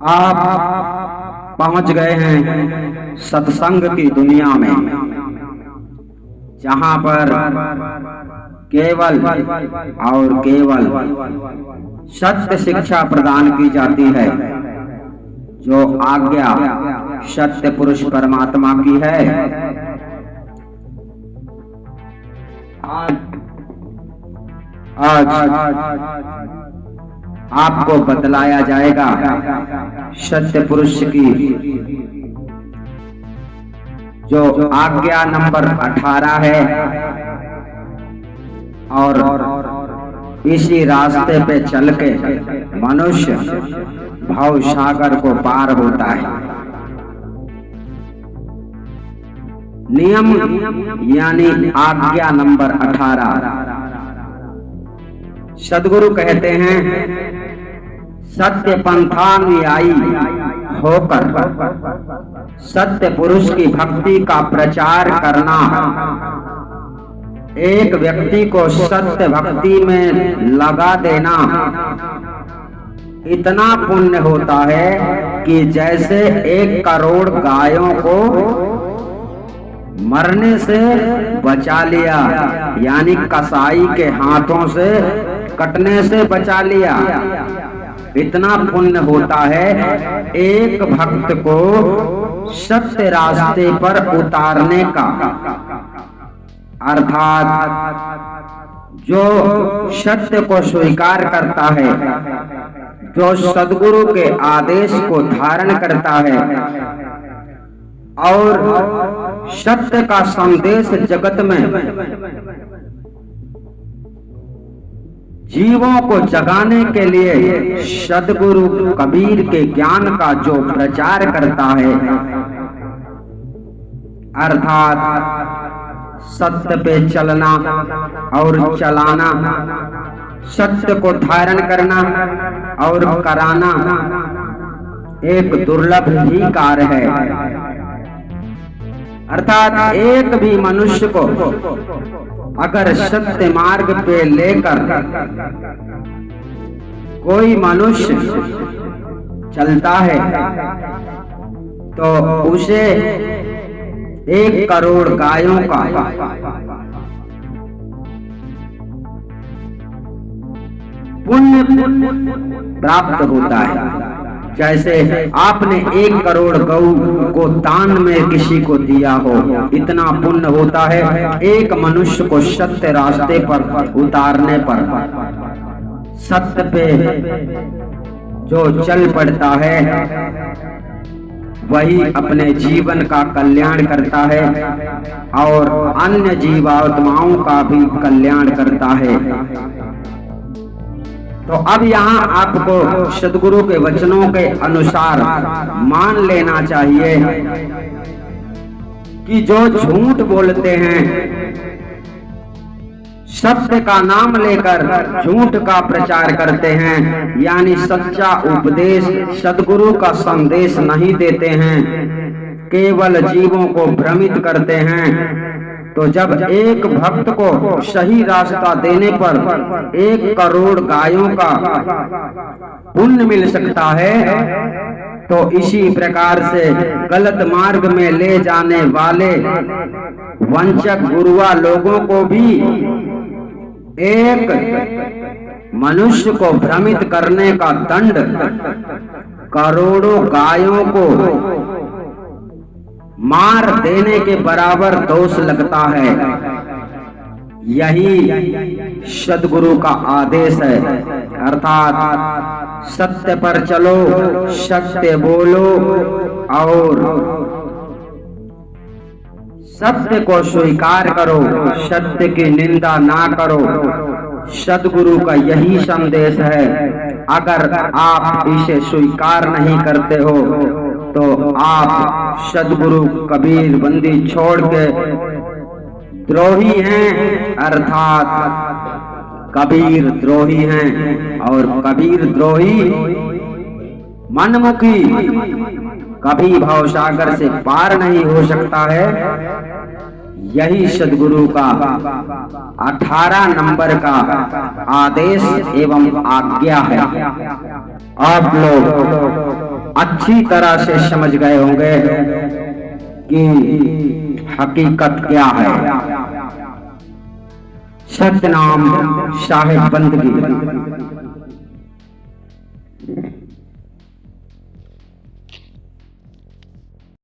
आप पहुंच गए हैं सत्संग की दुनिया में, जहां पर केवल और केवल सत्य शिक्षा प्रदान की जाती है, जो आज्ञा सत्य पुरुष परमात्मा की है। आज आपको बतलाया जाएगा सत्य पुरुष की जो आज्ञा नंबर 18 है, और इसी रास्ते पे चल के मनुष्य भव सागर को पार होता है। नियम यानी आज्ञा नंबर 18। सद्गुरु कहते हैं, सत्य पंथानुयायी होकर सत्य पुरुष की भक्ति का प्रचार करना एक व्यक्ति को सत्य भक्ति में लगा देना इतना पुण्य होता है कि जैसे 1 करोड़ गायों को मरने से बचा लिया, यानी कसाई के हाथों से कटने से बचा लिया। इतना पुण्य होता है एक भक्त को सत्य रास्ते पर उतारने का। अर्थात जो सत्य को स्वीकार करता है, जो सद्गुरु के आदेश को धारण करता है और सत्य का संदेश जगत में जीवों को जगाने के लिए सद्गुरु कबीर के ज्ञान का जो प्रचार करता है, अर्थात सत्य पे चलना और चलाना, सत्य को धारण करना और कराना एक दुर्लभ ही कार्य है। अर्थात एक भी मनुष्य को अगर सत्य मार्ग पे लेकर कोई मनुष्य चलता है तो उसे 1 करोड़ गायों का पुण्य प्राप्त होता है। जैसे आपने 1 करोड़ गऊ को दान में किसी को दिया हो, इतना पुण्य होता है एक मनुष्य को सत्य रास्ते पर उतारने पर। सत्य पे जो चल पड़ता है वही अपने जीवन का कल्याण करता है और अन्य जीवात्माओं का भी कल्याण करता है। तो अब यहाँ आपको सद्गुरु के वचनों के अनुसार मान लेना चाहिए कि जो झूठ बोलते हैं, सत्य का नाम लेकर झूठ का प्रचार करते हैं, यानी सच्चा उपदेश सद्गुरु का संदेश नहीं देते हैं, केवल जीवों को भ्रमित करते हैं, तो जब एक भक्त को सही रास्ता देने पर 1 करोड़ गायों का पुण्य मिल सकता है, तो इसी प्रकार से गलत मार्ग में ले जाने वाले वंचक गुरुआ लोगों को भी एक मनुष्य को भ्रमित करने का दंड करोड़ों गायों को मार देने के बराबर दोष लगता है। यही सद्गुरु का आदेश है। अर्थात सत्य पर चलो, सत्य बोलो और सत्य को स्वीकार करो, सत्य की निंदा ना करो। सद्गुरु का यही संदेश है। अगर आप इसे स्वीकार नहीं करते हो तो आप सद्गुरु कबीर बंदी छोड़ के द्रोही हैं, अर्थात कबीर द्रोही हैं। और कबीर द्रोही मनमुखी कभी भवसागर से पार नहीं हो सकता है। यही सद्गुरु का 18 नंबर का आदेश एवं आज्ञा है। आप लोग अच्छी तरह से समझ गए होंगे कि हकीकत क्या है। सतनाम साहिब बंदगी।